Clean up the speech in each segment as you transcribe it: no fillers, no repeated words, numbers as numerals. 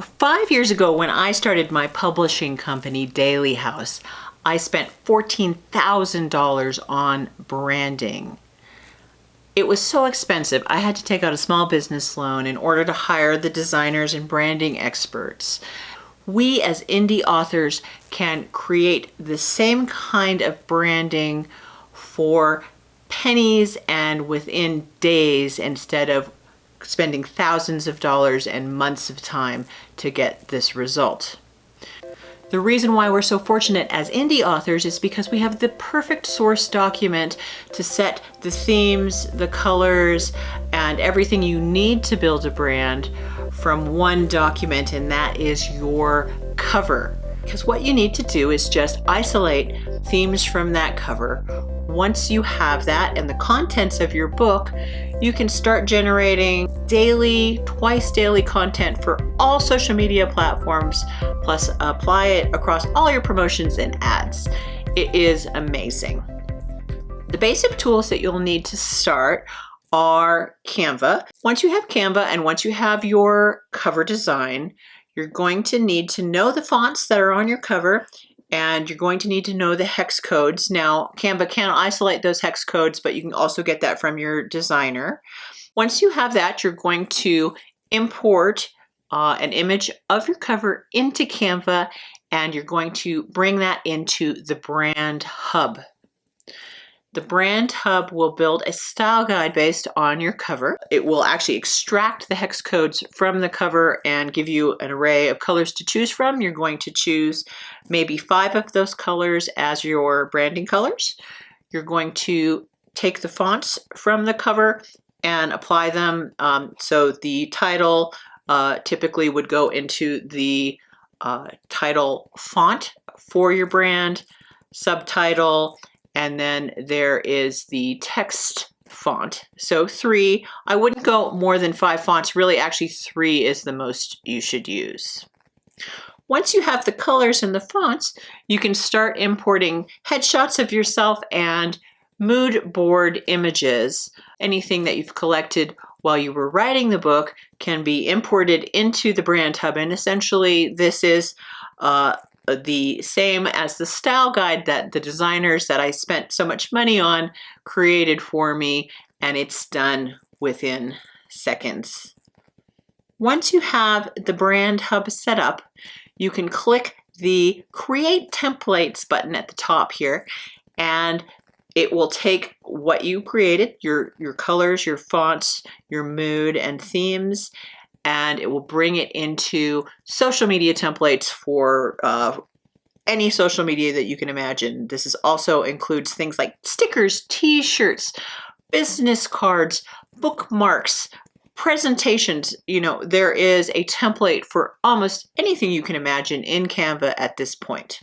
5 years ago, when I started my publishing company, Daily House, I spent $14,000 on branding. It was so expensive, I had to take out a small business loan in order to hire the designers and branding experts. We as indie authors can create the same kind of branding for pennies and within days instead of spending thousands of dollars and months of time to get this result. The reason why we're so fortunate as indie authors is because we have the perfect source document to set the themes, the colors, and everything you need to build a brand from one document, and that is your cover. Because what you need to do is just isolate themes from that cover. Once you have that and the contents of your book, you can start generating daily, twice daily content for all social media platforms, plus apply it across all your promotions and ads. It is amazing. The basic tools that you'll need to start are Canva. Once you have Canva and once you have your cover design, you're going to need to know the fonts that are on your cover, and you're going to need to know the hex codes. Now, Canva can isolate those hex codes, but you can also get that from your designer. Once you have that, you're going to import an image of your cover into Canva, and you're going to bring that into the Brand Hub. The Brand Hub will build a style guide based on your cover. It will actually extract the hex codes from the cover and give you an array of colors to choose from. You're going to choose maybe 5 of those colors as your branding colors. You're going to take the fonts from the cover and apply them. So the title typically would go into the title font for your brand, subtitle, and then there is the text font. So 3, I wouldn't go more than 5 fonts. Really, actually 3 is the most you should use. Once you have the colors and the fonts, you can start importing headshots of yourself and mood board images. Anything that you've collected while you were writing the book can be imported into the Brand Hub. And essentially, this is the same as the style guide that the designers that I spent so much money on created for me, and it's done within seconds. Once you have the Brand Hub set up, you can click the Create Templates button at the top here, and it will take what you created, your colors, your fonts, your mood, and themes, and it will bring it into social media templates for any social media that you can imagine. This also includes things like stickers, t-shirts, business cards, bookmarks, presentations. You know, there is a template for almost anything you can imagine in Canva at this point.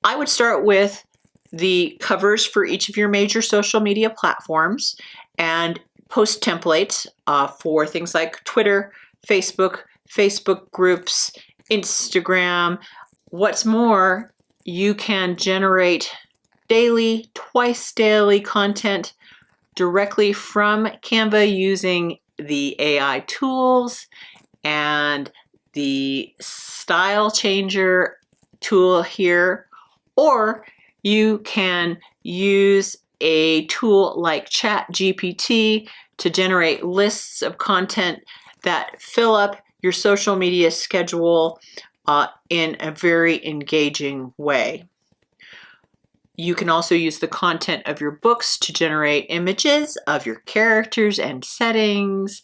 I would start with the covers for each of your major social media platforms and post templates for things like Twitter, Facebook groups, Instagram. What's more, you can generate daily, twice daily content directly from Canva using the AI tools and the style changer tool here, or you can use a tool like ChatGPT to generate lists of content that fill up your social media schedule in a very engaging way. You can also use the content of your books to generate images of your characters and settings,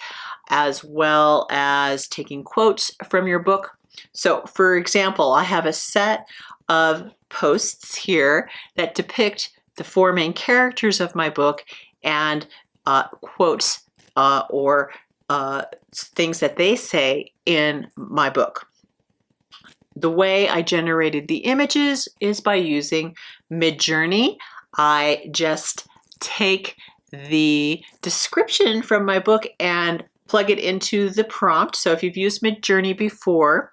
as well as taking quotes from your book. So, for example, I have a set of posts here that depict the 4 main characters of my book and quotes or things that they say in my book. The way I generated the images is by using Midjourney. I just take the description from my book and plug it into the prompt. So if you've used Midjourney before,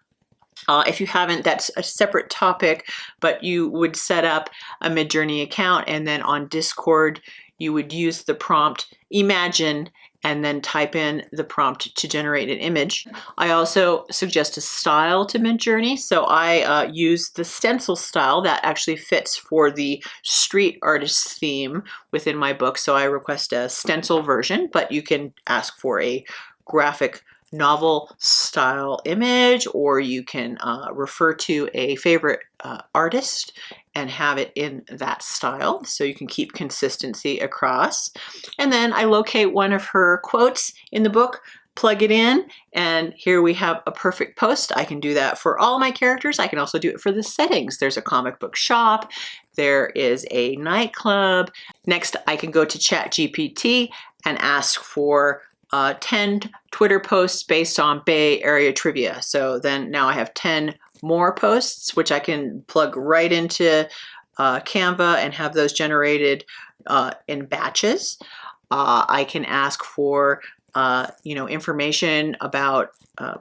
if you haven't, that's a separate topic, but you would set up a Midjourney account, and then on Discord, you would use the prompt, imagine and then type in the prompt to generate an image. I also suggest a style to Midjourney. So I use the stencil style that actually fits for the street artist theme within my book. So I request a stencil version, but you can ask for a graphic novel style image, or you can refer to a favorite artist and have it in that style, so you can keep consistency across. And then I locate one of her quotes in the book, plug it in, and here we have a perfect post. I can do that for all my characters. I can also do it for the settings. There's a comic book shop, there is a nightclub. Next, I can go to ChatGPT and ask for 10 Twitter posts based on Bay Area trivia. So then now I have 10 more posts, which I can plug right into Canva and have those generated in batches. I can ask for information about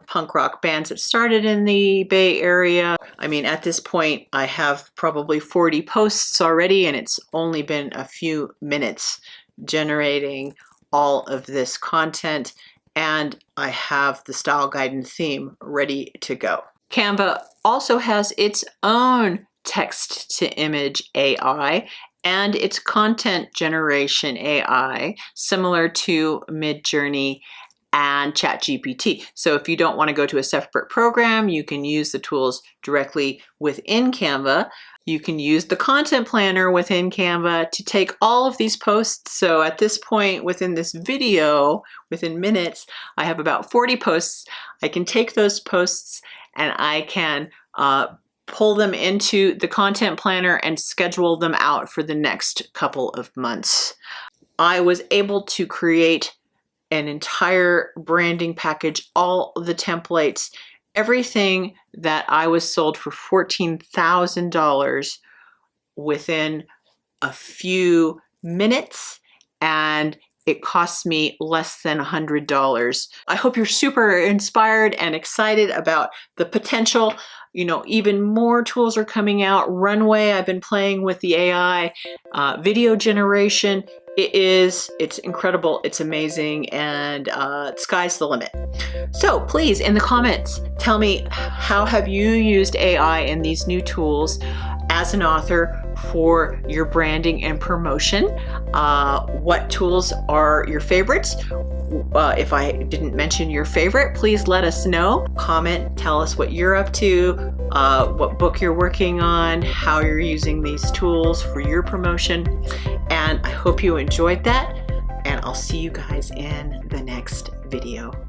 punk rock bands that started in the Bay Area. I mean, at this point, I have probably 40 posts already, and it's only been a few minutes generating all of this content, and I have the style guide and theme ready to go. Canva also has its own text to image AI and its content generation AI, similar to Midjourney and ChatGPT. So if you don't want to go to a separate program, you can use the tools directly within Canva. You can use the content planner within Canva to take all of these posts. So at this point within this video, within minutes, I have about 40 posts. I can take those posts and I can pull them into the content planner and schedule them out for the next couple of months. I was able to create an entire branding package, all the templates, everything that I was sold for $14,000 within a few minutes, and it cost me less than $100. I hope you're super inspired and excited about the potential. Even more tools are coming out. Runway, I've been playing with the AI, video generation. It's incredible, it's amazing, and sky's the limit. So please, in the comments, tell me, how have you used AI in these new tools as an author for your branding and promotion? What tools are your favorites? If I didn't mention your favorite, please let us know. Comment, tell us what you're up to, what book you're working on, how you're using these tools for your promotion. And I hope you enjoyed that, and I'll see you guys in the next video.